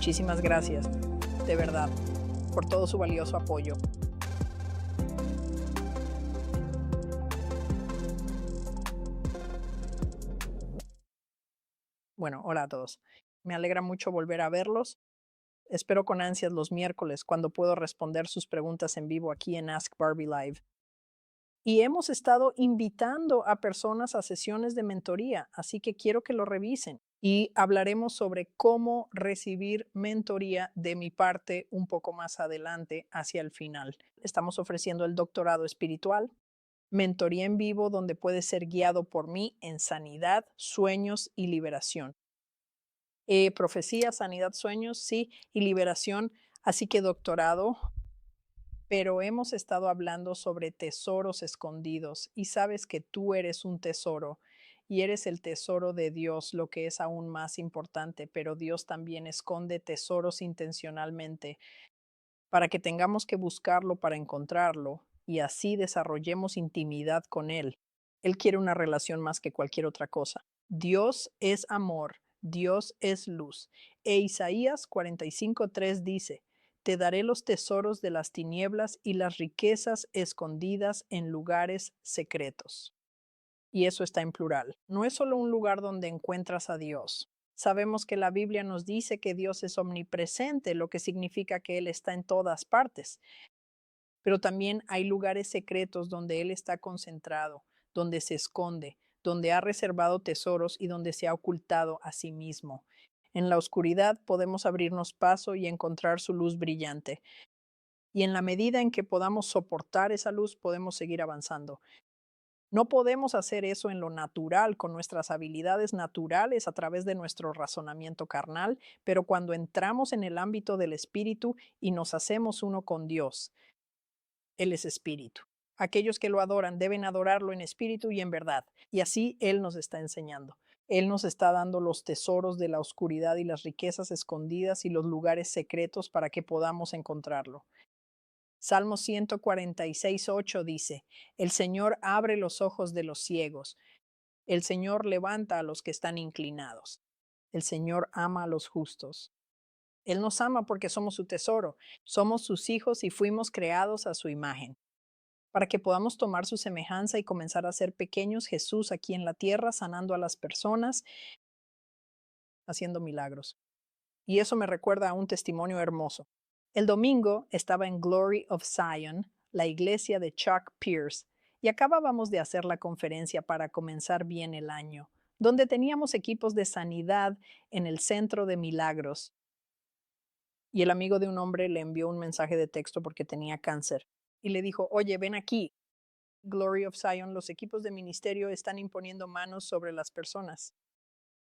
Muchísimas gracias, de verdad, por todo su valioso apoyo. Bueno, hola a todos. Me alegra mucho volver a verlos. Espero con ansias los miércoles cuando puedo responder sus preguntas en vivo aquí en Ask Barbie Live. Y hemos estado invitando a personas a sesiones de mentoría, así que quiero que lo revisen. Y hablaremos sobre cómo recibir mentoría de mi parte un poco más adelante hacia el final. Estamos ofreciendo el doctorado espiritual, mentoría en vivo donde puedes ser guiado por mí en sanidad, sueños y liberación. Profecía, sanidad, sueños, sí, y liberación. Así que doctorado, pero hemos estado hablando sobre tesoros escondidos y sabes que tú eres un tesoro y eres el tesoro de Dios, lo que es aún más importante, pero Dios también esconde tesoros intencionalmente para que tengamos que buscarlo para encontrarlo y así desarrollemos intimidad con Él. Él quiere una relación más que cualquier otra cosa. Dios es amor, Dios es luz. E Isaías 45:3 dice, te daré los tesoros de las tinieblas y las riquezas escondidas en lugares secretos. Y eso está en plural. No es solo un lugar donde encuentras a Dios. Sabemos que la Biblia nos dice que Dios es omnipresente, lo que significa que Él está en todas partes. Pero también hay lugares secretos donde Él está concentrado, donde se esconde, donde ha reservado tesoros y donde se ha ocultado a sí mismo. En la oscuridad podemos abrirnos paso y encontrar su luz brillante. Y en la medida en que podamos soportar esa luz, podemos seguir avanzando. No podemos hacer eso en lo natural, con nuestras habilidades naturales a través de nuestro razonamiento carnal, pero cuando entramos en el ámbito del espíritu y nos hacemos uno con Dios, Él es espíritu. Aquellos que lo adoran deben adorarlo en espíritu y en verdad. Y así Él nos está enseñando. Él nos está dando los tesoros de la oscuridad y las riquezas escondidas y los lugares secretos para que podamos encontrarlo. Salmo 146:8 dice, el Señor abre los ojos de los ciegos. El Señor levanta a los que están inclinados. El Señor ama a los justos. Él nos ama porque somos su tesoro. Somos sus hijos y fuimos creados a su imagen. Para que podamos tomar su semejanza y comenzar a ser pequeños Jesús aquí en la tierra, sanando a las personas, haciendo milagros. Y eso me recuerda a un testimonio hermoso. El domingo estaba en Glory of Zion, la iglesia de Chuck Pierce, y acabábamos de hacer la conferencia para comenzar bien el año, donde teníamos equipos de sanidad en el centro de milagros. Y el amigo de un hombre le envió un mensaje de texto porque tenía cáncer y le dijo, oye, ven aquí. Glory of Zion, los equipos de ministerio están imponiendo manos sobre las personas.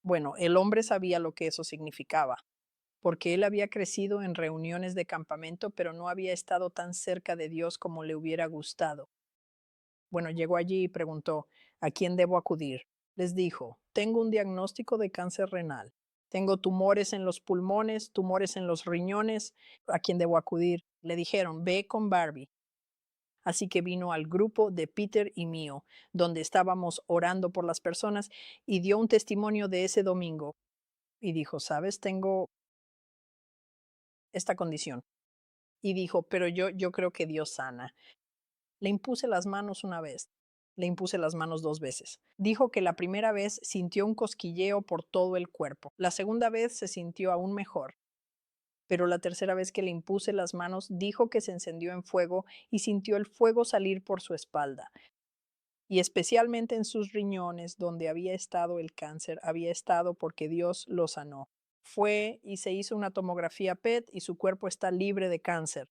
Bueno, el hombre sabía lo que eso significaba, porque él había crecido en reuniones de campamento, pero no había estado tan cerca de Dios como le hubiera gustado. Bueno, llegó allí y preguntó, ¿a quién debo acudir? Les dijo, tengo un diagnóstico de cáncer renal. Tengo tumores en los pulmones, tumores en los riñones. ¿A quién debo acudir? Le dijeron, ve con Barbie. Así que vino al grupo de Peter y mío, donde estábamos orando por las personas, y dio un testimonio de ese domingo. Y dijo, ¿sabes? Tengo esta condición. Y dijo, pero yo creo que Dios sana. Le impuse las manos una vez, le impuse las manos 2 veces. Dijo que la primera vez sintió un cosquilleo por todo el cuerpo. La segunda vez se sintió aún mejor. Pero la tercera vez que le impuse las manos, dijo que se encendió en fuego y sintió el fuego salir por su espalda. Y especialmente en sus riñones, donde había estado el cáncer, había estado porque Dios lo sanó. Fue y se hizo una tomografía PET y su cuerpo está libre de cáncer.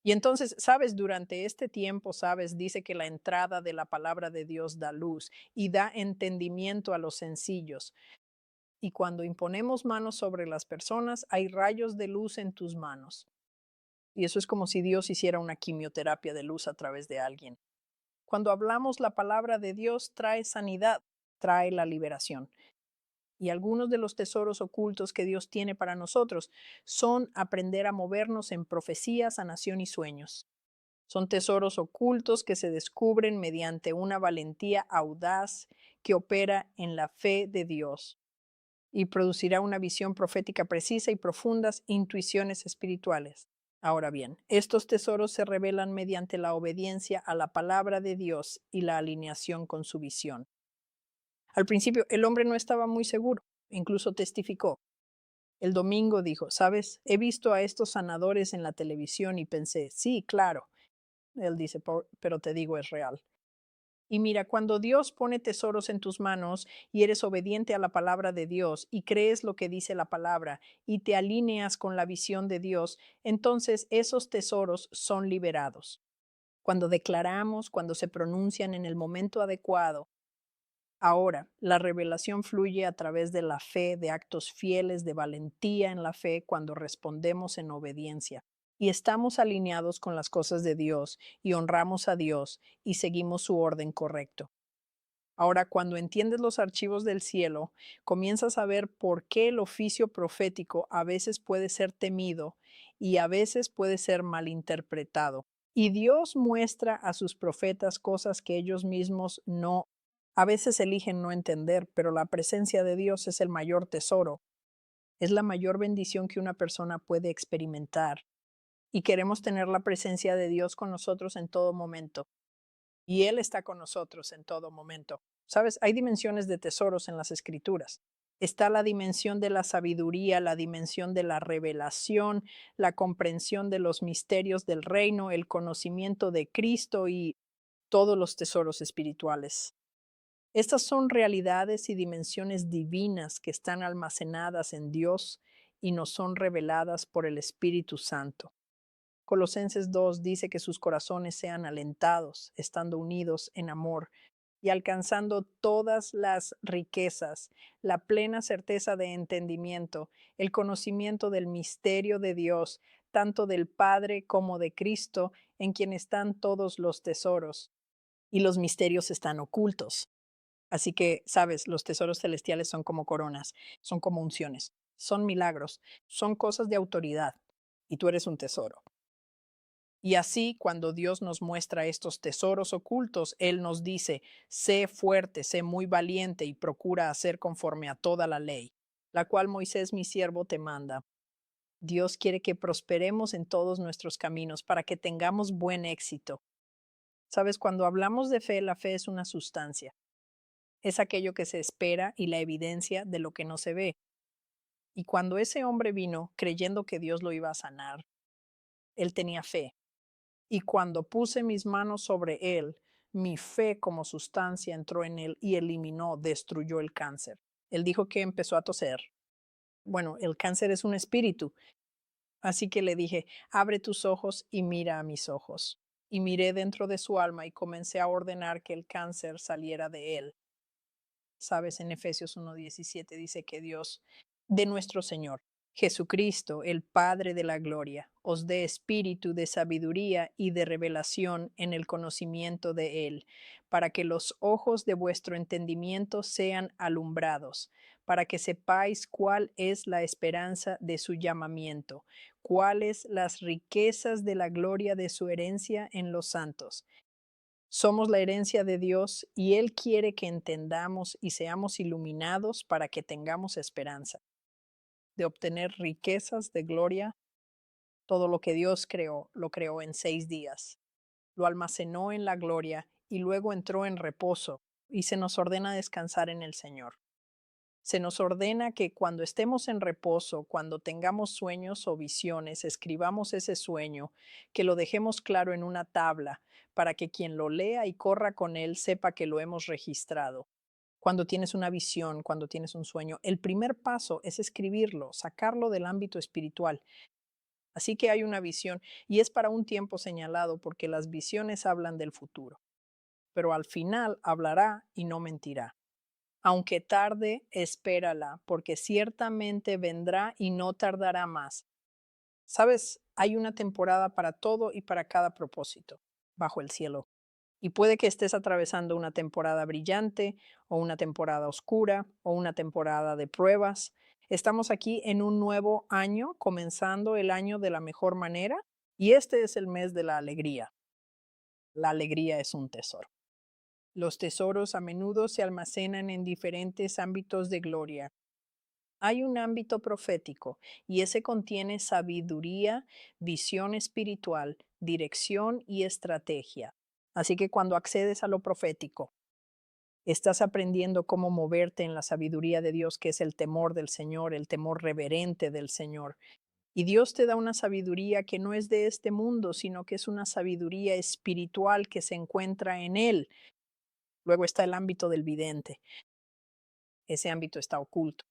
Y entonces, sabes, durante este tiempo, sabes, dice que la entrada de la palabra de Dios da luz y da entendimiento a los sencillos. Y cuando imponemos manos sobre las personas, hay rayos de luz en tus manos. Y eso es como si Dios hiciera una quimioterapia de luz a través de alguien. Cuando hablamos la palabra de Dios, trae sanidad, trae la liberación. Y algunos de los tesoros ocultos que Dios tiene para nosotros son aprender a movernos en profecía, sanación y sueños. Son tesoros ocultos que se descubren mediante una valentía audaz que opera en la fe de Dios. y producirá una visión profética precisa y profundas intuiciones espirituales. Ahora bien, estos tesoros se revelan mediante la obediencia a la palabra de Dios y la alineación con su visión. Al principio, el hombre no estaba muy seguro, incluso testificó. El domingo dijo, ¿sabes? He visto a estos sanadores en la televisión y pensé, sí, claro. Él dice, pero te digo, es real. Y mira, cuando Dios pone tesoros en tus manos y eres obediente a la palabra de Dios y crees lo que dice la palabra y te alineas con la visión de Dios, entonces esos tesoros son liberados. Cuando declaramos, cuando se pronuncian en el momento adecuado. Ahora, la revelación fluye a través de la fe, de actos fieles, de valentía en la fe cuando respondemos en obediencia. Y estamos alineados con las cosas de Dios y honramos a Dios y seguimos su orden correcto. Ahora, cuando entiendes los archivos del cielo, comienzas a ver por qué el oficio profético a veces puede ser temido y a veces puede ser malinterpretado. Y Dios muestra a sus profetas cosas que ellos mismos no, a veces eligen no entender, pero la presencia de Dios es el mayor tesoro, es la mayor bendición que una persona puede experimentar. Y queremos tener la presencia de Dios con nosotros en todo momento. Y Él está con nosotros en todo momento. ¿Sabes? Hay dimensiones de tesoros en las escrituras. Está la dimensión de la sabiduría, la dimensión de la revelación, la comprensión de los misterios del reino, el conocimiento de Cristo y todos los tesoros espirituales. Estas son realidades y dimensiones divinas que están almacenadas en Dios y nos son reveladas por el Espíritu Santo. Colosenses 2 dice que sus corazones sean alentados, estando unidos en amor y alcanzando todas las riquezas, la plena certeza de entendimiento, el conocimiento del misterio de Dios, tanto del Padre como de Cristo, en quien están todos los tesoros. Y los misterios están ocultos. Así que, sabes, los tesoros celestiales son como coronas, son como unciones, son milagros, son cosas de autoridad. Y tú eres un tesoro. Y así, cuando Dios nos muestra estos tesoros ocultos, Él nos dice, sé fuerte, sé muy valiente y procura hacer conforme a toda la ley, la cual Moisés mi siervo te manda. Dios quiere que prosperemos en todos nuestros caminos para que tengamos buen éxito. Sabes, cuando hablamos de fe, la fe es una sustancia. Es aquello que se espera y la evidencia de lo que no se ve. Y cuando ese hombre vino creyendo que Dios lo iba a sanar, él tenía fe. Y cuando puse mis manos sobre él, mi fe como sustancia entró en él y eliminó, destruyó el cáncer. Él dijo que empezó a toser. Bueno, el cáncer es un espíritu. Así que le dije, abre tus ojos y mira a mis ojos. Y miré dentro de su alma y comencé a ordenar que el cáncer saliera de él. Sabes, en Efesios 1:17 dice que Dios de nuestro Señor Jesucristo, el Padre de la Gloria, os dé espíritu de sabiduría y de revelación en el conocimiento de Él, para que los ojos de vuestro entendimiento sean alumbrados, para que sepáis cuál es la esperanza de su llamamiento, cuáles las riquezas de la gloria de su herencia en los santos. Somos la herencia de Dios y Él quiere que entendamos y seamos iluminados para que tengamos esperanza de obtener riquezas de gloria. Todo lo que Dios creó, lo creó en 6 días. Lo almacenó en la gloria y luego entró en reposo y se nos ordena descansar en el Señor. Se nos ordena que cuando estemos en reposo, cuando tengamos sueños o visiones, escribamos ese sueño, que lo dejemos claro en una tabla, para que quien lo lea y corra con él sepa que lo hemos registrado. Cuando tienes una visión, cuando tienes un sueño, el primer paso es escribirlo, sacarlo del ámbito espiritual. Así que hay una visión y es para un tiempo señalado porque las visiones hablan del futuro, pero al final hablará y no mentirá. Aunque tarde, espérala, porque ciertamente vendrá y no tardará más. Sabes, hay una temporada para todo y para cada propósito bajo el cielo. Y puede que estés atravesando una temporada brillante o una temporada oscura o una temporada de pruebas. Estamos aquí en un nuevo año, comenzando el año de la mejor manera, y este es el mes de la alegría. La alegría es un tesoro. Los tesoros a menudo se almacenan en diferentes ámbitos de gloria. Hay un ámbito profético y ese contiene sabiduría, visión espiritual, dirección y estrategia. Así que cuando accedes a lo profético, estás aprendiendo cómo moverte en la sabiduría de Dios, que es el temor del Señor, el temor reverente del Señor. Y Dios te da una sabiduría que no es de este mundo, sino que es una sabiduría espiritual que se encuentra en Él. Luego está el ámbito del vidente. Ese ámbito está oculto.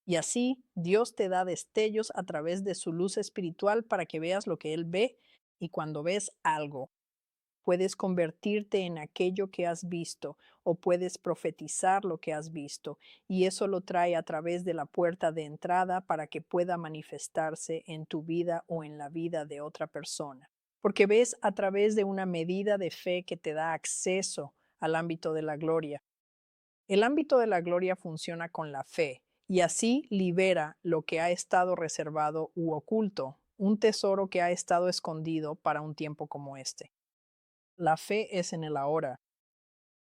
Y así Dios te da destellos a través de su luz espiritual para que veas lo que Él ve, y cuando ves algo, puedes convertirte en aquello que has visto o puedes profetizar lo que has visto, y eso lo trae a través de la puerta de entrada para que pueda manifestarse en tu vida o en la vida de otra persona. Porque ves a través de una medida de fe que te da acceso al ámbito de la gloria. El ámbito de la gloria funciona con la fe y así libera lo que ha estado reservado u oculto, un tesoro que ha estado escondido para un tiempo como este. La fe es en el ahora.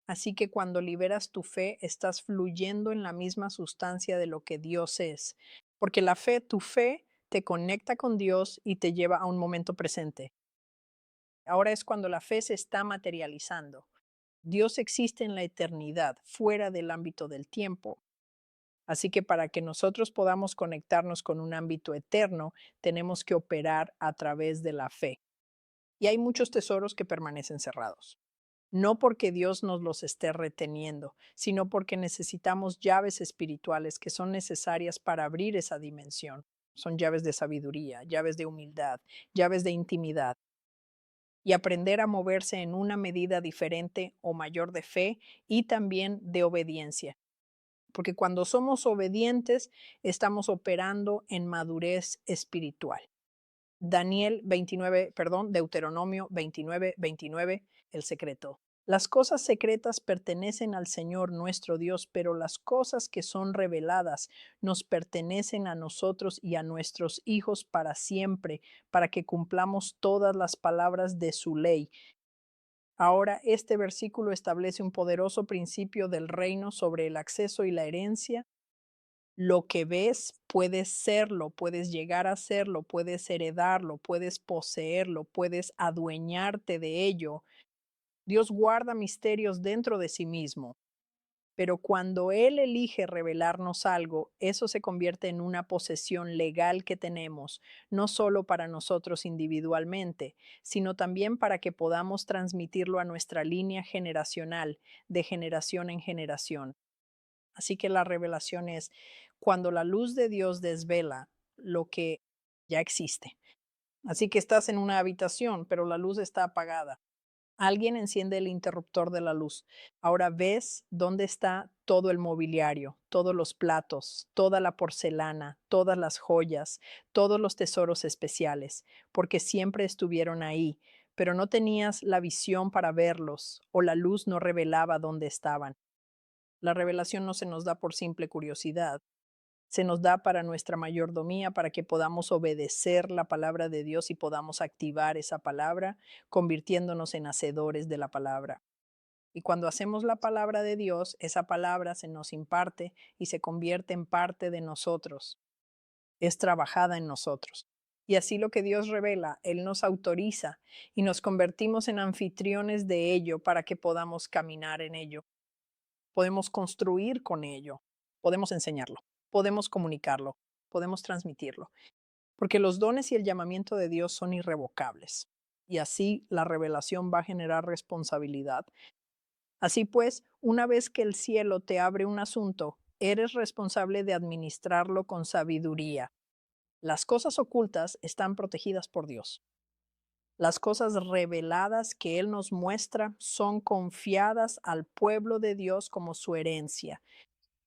Así que cuando liberas tu fe, estás fluyendo en la misma sustancia de lo que Dios es. Porque la fe, tu fe, te conecta con Dios y te lleva a un momento presente. Ahora es cuando la fe se está materializando. Dios existe en la eternidad, fuera del ámbito del tiempo. Así que para que nosotros podamos conectarnos con un ámbito eterno, tenemos que operar a través de la fe. Y hay muchos tesoros que permanecen cerrados. No porque Dios nos los esté reteniendo, sino porque necesitamos llaves espirituales que son necesarias para abrir esa dimensión. Son llaves de sabiduría, llaves de humildad, llaves de intimidad. Y aprender a moverse en una medida diferente o mayor de fe y también de obediencia. Porque cuando somos obedientes, estamos operando en madurez espiritual. Deuteronomio 29:29, el secreto. Las cosas secretas pertenecen al Señor nuestro Dios, pero las cosas que son reveladas nos pertenecen a nosotros y a nuestros hijos para siempre, para que cumplamos todas las palabras de su ley. Ahora, este versículo establece un poderoso principio del reino sobre el acceso y la herencia. Lo que ves puedes serlo, puedes llegar a serlo, puedes heredarlo, puedes poseerlo, puedes adueñarte de ello. Dios guarda misterios dentro de sí mismo, pero cuando Él elige revelarnos algo, eso se convierte en una posesión legal que tenemos, no solo para nosotros individualmente, sino también para que podamos transmitirlo a nuestra línea generacional, de generación en generación. Así que la revelación es cuando la luz de Dios desvela lo que ya existe. Así que estás en una habitación, pero la luz está apagada. Alguien enciende el interruptor de la luz. Ahora ves dónde está todo el mobiliario, todos los platos, toda la porcelana, todas las joyas, todos los tesoros especiales, porque siempre estuvieron ahí, pero no tenías la visión para verlos o la luz no revelaba dónde estaban. La revelación no se nos da por simple curiosidad, se nos da para nuestra mayordomía, para que podamos obedecer la palabra de Dios y podamos activar esa palabra, convirtiéndonos en hacedores de la palabra. Y cuando hacemos la palabra de Dios, esa palabra se nos imparte y se convierte en parte de nosotros, es trabajada en nosotros. Y así lo que Dios revela, Él nos autoriza y nos convertimos en anfitriones de ello para que podamos caminar en ello. Podemos construir con ello, podemos enseñarlo, podemos comunicarlo, podemos transmitirlo, porque los dones y el llamamiento de Dios son irrevocables. Y así la revelación va a generar responsabilidad. Así pues, una vez que el cielo te abre un asunto, eres responsable de administrarlo con sabiduría. Las cosas ocultas están protegidas por Dios. Las cosas reveladas que Él nos muestra son confiadas al pueblo de Dios como su herencia.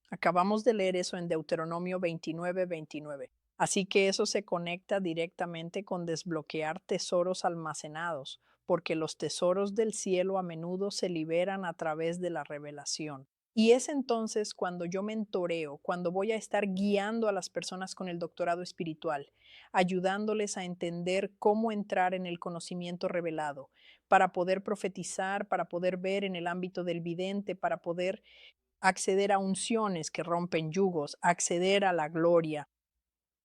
Acabamos de leer eso en Deuteronomio 29:29. Así que eso se conecta directamente con desbloquear tesoros almacenados, porque los tesoros del cielo a menudo se liberan a través de la revelación. Y es entonces cuando yo mentoreo, cuando voy a estar guiando a las personas con el doctorado espiritual, ayudándoles a entender cómo entrar en el conocimiento revelado, para poder profetizar, para poder ver en el ámbito del vidente, para poder acceder a unciones que rompen yugos, acceder a la gloria.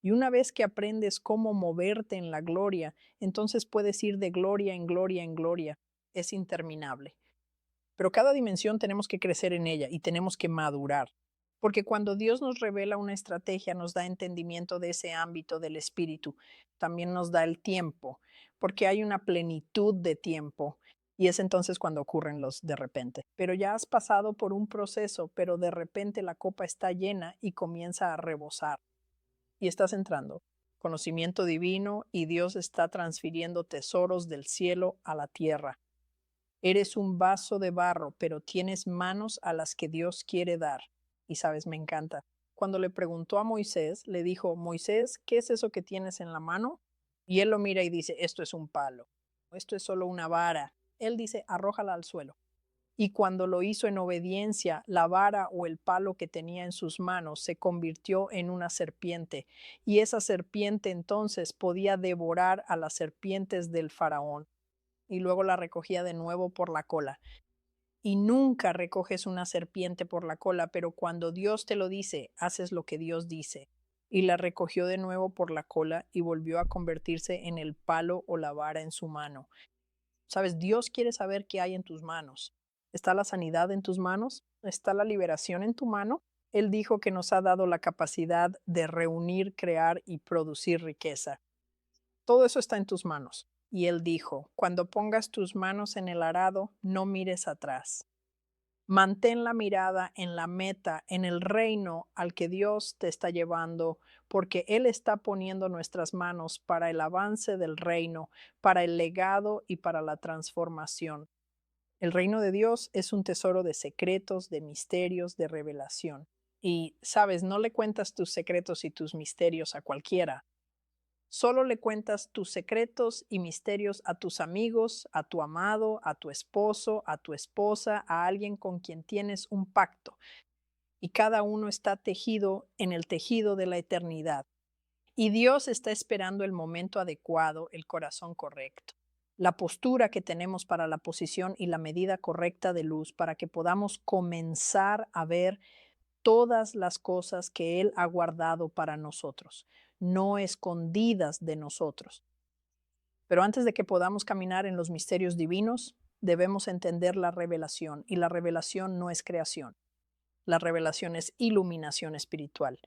Y una vez que aprendes cómo moverte en la gloria, entonces puedes ir de gloria en gloria en gloria. Es interminable. Pero cada dimensión tenemos que crecer en ella y tenemos que madurar. Porque cuando Dios nos revela una estrategia, nos da entendimiento de ese ámbito del espíritu. También nos da el tiempo, porque hay una plenitud de tiempo. Y es entonces cuando ocurren los de repente. Pero ya has pasado por un proceso, pero de repente la copa está llena y comienza a rebosar. Y estás entrando. Conocimiento divino y Dios está transfiriendo tesoros del cielo a la tierra. Eres un vaso de barro, pero tienes manos a las que Dios quiere dar. Y sabes, me encanta. Cuando le preguntó a Moisés, le dijo, Moisés, ¿qué es eso que tienes en la mano? Y él lo mira y dice, esto es un palo, esto es solo una vara. Él dice, arrójala al suelo. Y cuando lo hizo en obediencia, la vara o el palo que tenía en sus manos se convirtió en una serpiente, y esa serpiente entonces podía devorar a las serpientes del faraón, y luego la recogía de nuevo por la cola. Y nunca recoges una serpiente por la cola, pero cuando Dios te lo dice, haces lo que Dios dice. Y la recogió de nuevo por la cola y volvió a convertirse en el palo o la vara en su mano. Sabes, Dios quiere saber qué hay en tus manos. ¿Está la sanidad en tus manos? ¿Está la liberación en tu mano? Él dijo que nos ha dado la capacidad de reunir, crear y producir riqueza. Todo eso está en tus manos. Y él dijo, cuando pongas tus manos en el arado, no mires atrás. Mantén la mirada en la meta, en el reino al que Dios te está llevando, porque Él está poniendo nuestras manos para el avance del reino, para el legado y para la transformación. El reino de Dios es un tesoro de secretos, de misterios, de revelación. Y, sabes, no le cuentas tus secretos y tus misterios a cualquiera. Solo le cuentas tus secretos y misterios a tus amigos, a tu amado, a tu esposo, a tu esposa, a alguien con quien tienes un pacto. Y cada uno está tejido en el tejido de la eternidad. Y Dios está esperando el momento adecuado, el corazón correcto, la postura que tenemos para la posición y la medida correcta de luz para que podamos comenzar a ver todas las cosas que Él ha guardado para nosotros, no escondidas de nosotros. Pero antes de que podamos caminar en los misterios divinos, debemos entender la revelación, y la revelación no es creación. La revelación es iluminación espiritual.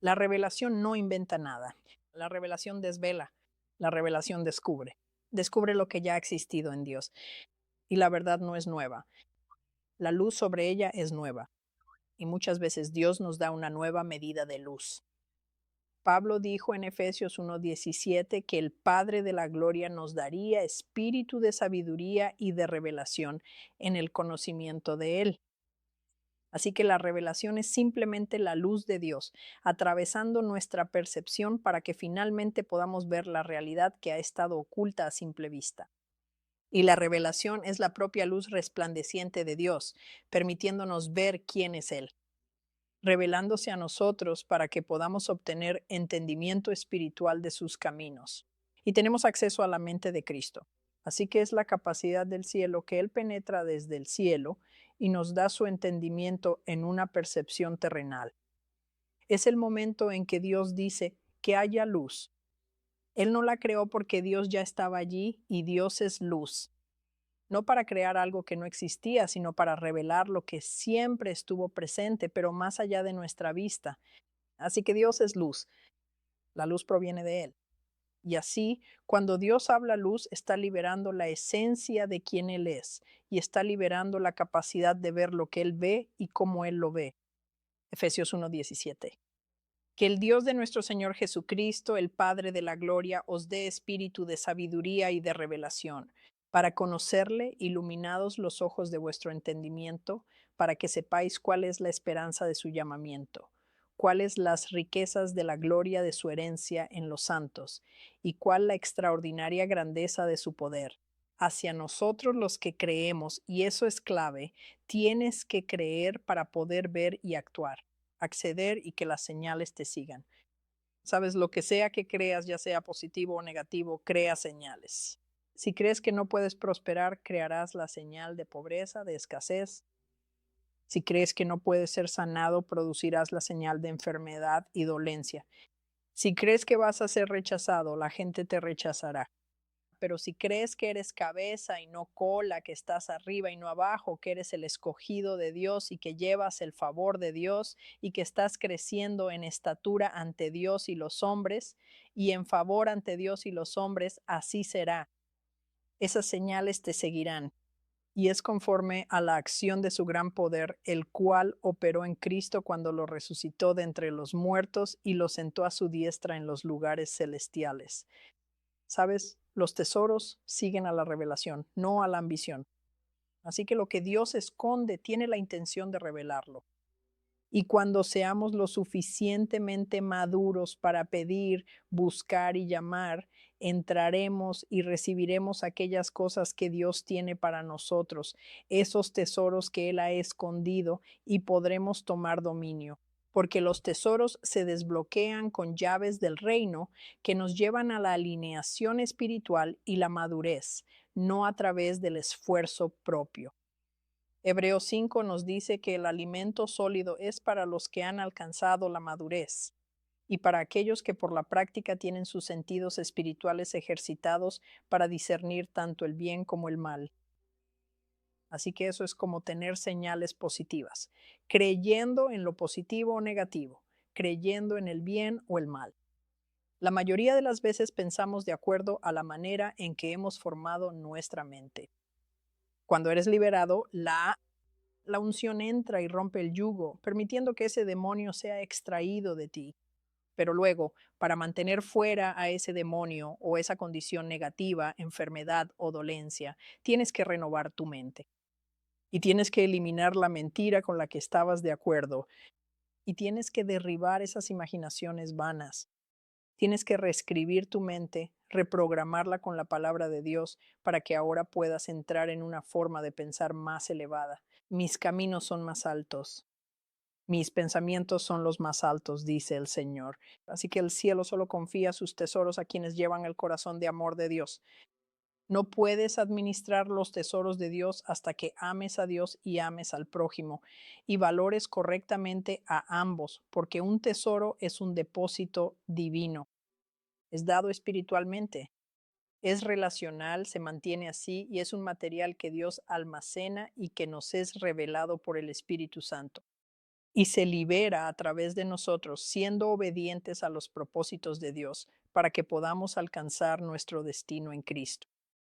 La revelación no inventa nada. La revelación desvela. La revelación descubre. Descubre lo que ya ha existido en Dios. Y la verdad no es nueva. La luz sobre ella es nueva. Y muchas veces Dios nos da una nueva medida de luz. Pablo dijo en Efesios 1:17 que el Padre de la Gloria nos daría espíritu de sabiduría y de revelación en el conocimiento de Él. Así que la revelación es simplemente la luz de Dios, atravesando nuestra percepción para que finalmente podamos ver la realidad que ha estado oculta a simple vista. Y la revelación es la propia luz resplandeciente de Dios, permitiéndonos ver quién es Él, revelándose a nosotros para que podamos obtener entendimiento espiritual de sus caminos. Y tenemos acceso a la mente de Cristo. Así que es la capacidad del cielo que Él penetra desde el cielo y nos da su entendimiento en una percepción terrenal. Es el momento en que Dios dice que haya luz. Él no la creó porque Dios ya estaba allí y Dios es luz. No para crear algo que no existía, sino para revelar lo que siempre estuvo presente, pero más allá de nuestra vista. Así que Dios es luz. La luz proviene de Él. Y así, cuando Dios habla luz, está liberando la esencia de quien Él es y está liberando la capacidad de ver lo que Él ve y cómo Él lo ve. Efesios 1:17. Que el Dios de nuestro Señor Jesucristo, el Padre de la Gloria, os dé espíritu de sabiduría y de revelación, para conocerle, iluminados los ojos de vuestro entendimiento, para que sepáis cuál es la esperanza de su llamamiento, cuáles las riquezas de la gloria de su herencia en los santos, y cuál la extraordinaria grandeza de su poder. Hacia nosotros los que creemos, y eso es clave, tienes que creer para poder ver y actuar, acceder y que las señales te sigan. Sabes, lo que sea que creas, ya sea positivo o negativo, crea señales. Si crees que no puedes prosperar, crearás la señal de pobreza, de escasez. Si crees que no puedes ser sanado, producirás la señal de enfermedad y dolencia. Si crees que vas a ser rechazado, la gente te rechazará. Pero si crees que eres cabeza y no cola, que estás arriba y no abajo, que eres el escogido de Dios y que llevas el favor de Dios y que estás creciendo en estatura ante Dios y los hombres y en favor ante Dios y los hombres, así será. Esas señales te seguirán. Y es conforme a la acción de su gran poder, el cual operó en Cristo cuando lo resucitó de entre los muertos y lo sentó a su diestra en los lugares celestiales. ¿Sabes? Los tesoros siguen a la revelación, no a la ambición. Así que lo que Dios esconde tiene la intención de revelarlo. Y cuando seamos lo suficientemente maduros para pedir, buscar y llamar, entraremos y recibiremos aquellas cosas que Dios tiene para nosotros, esos tesoros que Él ha escondido, y podremos tomar dominio. Porque los tesoros se desbloquean con llaves del reino que nos llevan a la alineación espiritual y la madurez, no a través del esfuerzo propio. Hebreos 5 nos dice que el alimento sólido es para los que han alcanzado la madurez y para aquellos que por la práctica tienen sus sentidos espirituales ejercitados para discernir tanto el bien como el mal. Así que eso es como tener señales positivas, creyendo en lo positivo o negativo, creyendo en el bien o el mal. La mayoría de las veces pensamos de acuerdo a la manera en que hemos formado nuestra mente. Cuando eres liberado, la unción entra y rompe el yugo, permitiendo que ese demonio sea extraído de ti. Pero luego, para mantener fuera a ese demonio o esa condición negativa, enfermedad o dolencia, tienes que renovar tu mente. Y tienes que eliminar la mentira con la que estabas de acuerdo. Y tienes que derribar esas imaginaciones vanas. Tienes que reescribir tu mente, reprogramarla con la palabra de Dios para que ahora puedas entrar en una forma de pensar más elevada. Mis caminos son más altos. Mis pensamientos son los más altos, dice el Señor. Así que el cielo solo confía sus tesoros a quienes llevan el corazón de amor de Dios. No puedes administrar los tesoros de Dios hasta que ames a Dios y ames al prójimo y valores correctamente a ambos, porque un tesoro es un depósito divino. Es dado espiritualmente, es relacional, se mantiene así y es un material que Dios almacena y que nos es revelado por el Espíritu Santo y se libera a través de nosotros, siendo obedientes a los propósitos de Dios, para que podamos alcanzar nuestro destino en Cristo.